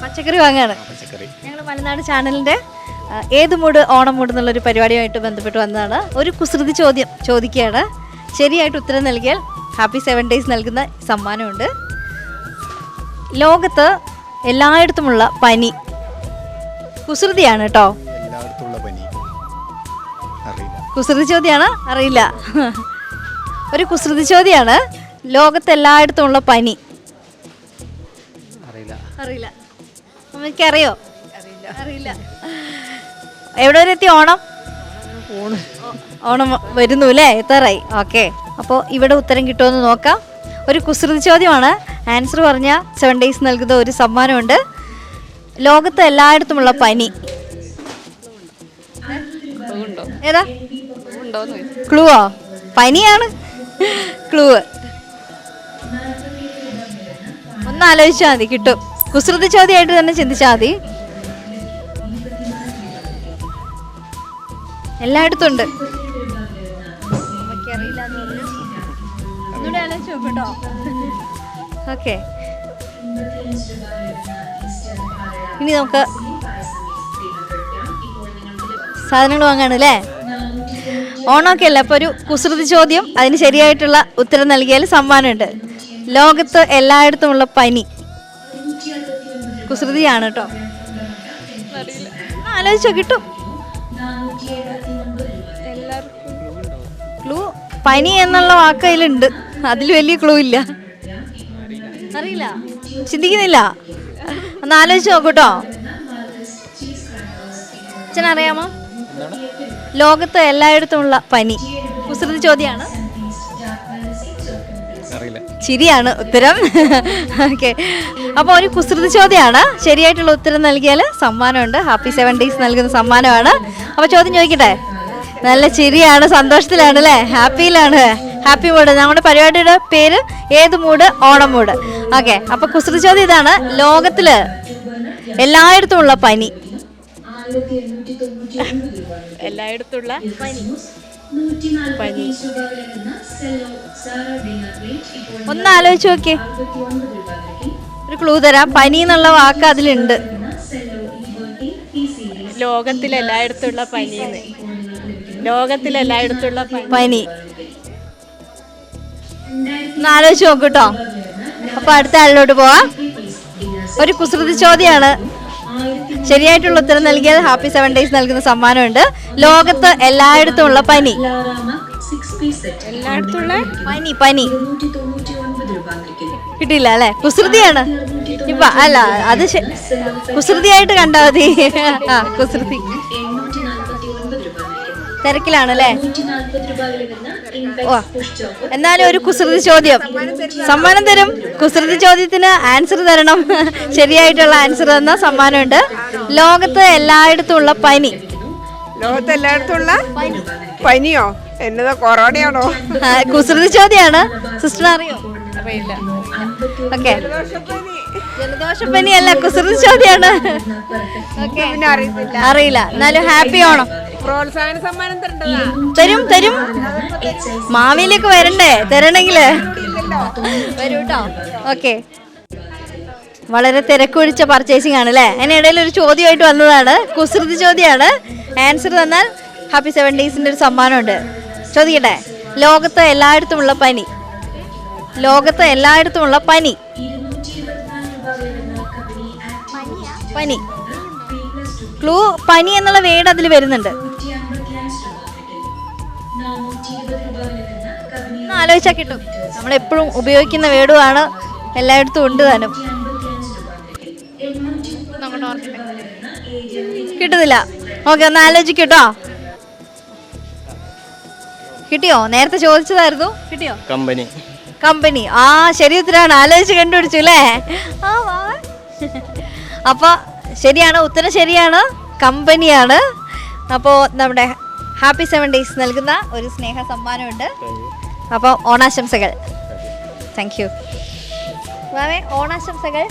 പച്ചക്കറി വാങ്ങാണ്. ഞങ്ങൾ മലനാട് ചാനലിൻ്റെ ഏത് മൂഡ് ഓണം മൂഡ് എന്നുള്ളൊരു പരിപാടിയുമായിട്ട് ബന്ധപ്പെട്ട് വന്നതാണ്. ഒരു കുസൃതി ചോദ്യം ചോദിക്കുകയാണ്. ശരിയായിട്ട് ഉത്തരം നൽകിയാൽ ഹാപ്പി 7 days നൽകുന്ന സമ്മാനമുണ്ട്. ലോകത്ത് എല്ലായിടത്തുമുള്ള പനി കുസൃതിയാണ് കേട്ടോ. കുസൃതി ചോദ്യമാണ്, അറിയില്ല. ഒരു കുസൃതി ചോദ്യമാണ്. ലോകത്ത് എല്ലായിടത്തുമുള്ള പനി അറിയില്ല. എനിക്കറിയോ? അറിയില്ല. എവിടെ വരെ എത്തി? ഓണം വരുന്നു അല്ലേ? എത്താറായി. ഓക്കെ, അപ്പോൾ ഇവിടെ ഉത്തരം കിട്ടുമെന്ന് നോക്കാം. ഒരു കുസൃതി ചോദ്യമാണ്. ആൻസർ പറഞ്ഞാൽ 7 days നൽകുന്ന ഒരു സമ്മാനമുണ്ട്. ലോകത്ത് എല്ലായിടത്തുമുള്ള പനി ഏതാ? ക്ലൂവോ? പനിയാണ് ക്ലൂ. ഒന്ന് ആലോചിച്ചാൽ മതി, കിട്ടും. കുസൃതി ചോദ്യമായിട്ട് തന്നെ ചിന്തിച്ചാൽ മതി. എല്ലായിടത്തും ഉണ്ട്. ഒന്നുകൂടെ ആലോചിച്ച് നോക്കട്ടോ. ഓക്കെ, ഇനി നമുക്ക് സാധനങ്ങൾ വാങ്ങാണ് അല്ലേ? ഓണമൊക്കെ അല്ലേ? അപ്പോൾ ഒരു കുസൃതി ചോദ്യം, അതിന് ശരിയായിട്ടുള്ള ഉത്തരം നൽകിയാൽ സമ്മാനമുണ്ട്. ലോകത്ത് എല്ലായിടത്തുമുള്ള പനി കുസൃതിയാണ് കേട്ടോ. ആലോചിച്ചോ, കിട്ടും. ക്ലൂ പനി എന്നുള്ള വാക്ക് അതിലുണ്ട്. അതിൽ വലിയ ക്ലൂ ഇല്ല. അറിയില്ല, ചിന്തിക്കുന്നില്ല. ഒന്ന് ആലോചിച്ച് നോക്കൂട്ടോ. അച്ഛനറിയാമോ? ലോകത്ത് എല്ലായിടത്തുമുള്ള പനി കുസൃതി ചോദ്യമാണ്. ശരിയാണ് ഉത്തരം. ഓക്കെ, അപ്പോൾ ഒരു കുസൃതി ചോദ്യമാണ്. ശരിയായിട്ടുള്ള ഉത്തരം നൽകിയാൽ സമ്മാനമുണ്ട്. ഹാപ്പി 7 days നൽകുന്ന സമ്മാനമാണ്. അപ്പോൾ ചോദ്യം ചോദിക്കട്ടെ? നല്ല ചിരിയാണ്, സന്തോഷത്തിലാണ് അല്ലേ? ഹാപ്പിയിലാണ്. Happy mood. നമ്മുടെ പരിപാടിയുടെ പേര് ഏത് മൂഡ്? ഓണം മൂഡ്. ഓക്കെ, അപ്പോൾ കുസൃതി ചോദ്യം ഇതാണ്. ലോകത്തിൽ എല്ലായിടത്തുമുള്ള പനി. എല്ലായിടത്തുള്ള പനി ഒന്ന് ആലോചിച്ച് നോക്കിയേ. ഒരു ക്ലൂ തരാം. പനി എന്നുള്ള വാക്ക് അതിലുണ്ട്. ലോകത്തിലെല്ലായിടത്തുള്ള പനി. ലോകത്തിലെല്ലായിടത്തുള്ള പനി. ഒന്ന് ആലോചിച്ച് നോക്കൂട്ടോ. അപ്പൊ അടുത്ത ആളിലോട്ട് പോവാം. ഒരു കുസൃതി ചോദ്യമാണ്. ശരിയായിട്ടുള്ള ഉത്തരം നൽകിയാൽ ഹാപ്പി 7 days നൽകുന്ന സമ്മാനമുണ്ട്. ലോകത്ത് എല്ലായിടത്തുമുള്ള പനി. എല്ലായിടത്തുള്ള പനി കിട്ടിയില്ല അല്ലെ? കുസൃതിയാണ്. ഇപ്പൊ അല്ല, അത് കുസൃതിയായിട്ട് കണ്ടാ മതി. കുസൃതി തിരക്കിലാണല്ലേ? ഓ, എന്നാലും ഒരു കുസൃതി ചോദ്യം സമ്മാനം തരും. കുസൃതി ചോദ്യത്തിന് ആൻസർ തരണം. ശരിയായിട്ടുള്ള ആൻസർ തന്ന സമ്മാനമുണ്ട്. ലോകത്ത് എല്ലായിടത്തുമുള്ള പനി. ലോകത്ത് എല്ലായിടത്തുള്ള പനിയോ? എന്നതാ, കൊറോണയാണോ? കുസൃതി ചോദ്യമാണ്. സിസ്റ്റർ അറിയോ? അറിയില്ല. ഓക്കെ, ജലദോഷപ്പനി അല്ല, കുസൃതി ചോദ്യമാണ്. ഓക്കെ, അറിയില്ല. എന്നാലും ഹാപ്പി ഓണം. പ്രോത്സാഹന സമ്മാനം തരും. മാവേലിയൊക്കെ വരണ്ടേ തരണെങ്കില്? വരൂ കേട്ടോ. ഓക്കെ, വളരെ തിരക്കൊഴിച്ച പർച്ചേസിംഗ് ആണ് അല്ലേ? അതിനിടയിൽ ഒരു ചോദ്യമായിട്ട് വന്നതാണ്. കുസൃതി ചോദ്യമാണ്. ആൻസർ തന്നാൽ ഹാപ്പി 7 daysന്റെ ഒരു സമ്മാനമുണ്ട്. ചോദിക്കട്ടെ? ലോകത്ത് എല്ലായിടത്തുമുള്ള പനി. ലോകത്ത് എല്ലായിടത്തുമുള്ള പനി. പനി ക്ലൂ. പനി എന്നുള്ള വേർഡ് അതിൽ വരുന്നുണ്ട്. ആലോചിച്ചാൽ കിട്ടും. നമ്മളെപ്പോഴും ഉപയോഗിക്കുന്ന വേർഡുമാണ്. എല്ലായിടത്തും ഉണ്ട് താനും. കിട്ടുന്നില്ല. ഓക്കെ, ഒന്ന് ആലോചിക്കട്ടോ. കിട്ടിയോ? നേരത്തെ ചോദിച്ചതായിരുന്നു. കിട്ടിയോ? കമ്പനി. ആ, ശരി ഉത്തരമാണ്. ആലോചിച്ച് കണ്ടുപിടിച്ചു അല്ലേ? അപ്പോൾ ശരിയാണ്, ഉത്തരം ശരിയാണ്. കമ്പനിയാണ്. അപ്പോൾ നമ്മുടെ ഹാപ്പി 7 days നൽകുന്ന ഒരു സ്നേഹ സമ്മാനമുണ്ട്. അപ്പോൾ ഓണാശംസകൾ. Thank you. ഓണാശംസകൾ.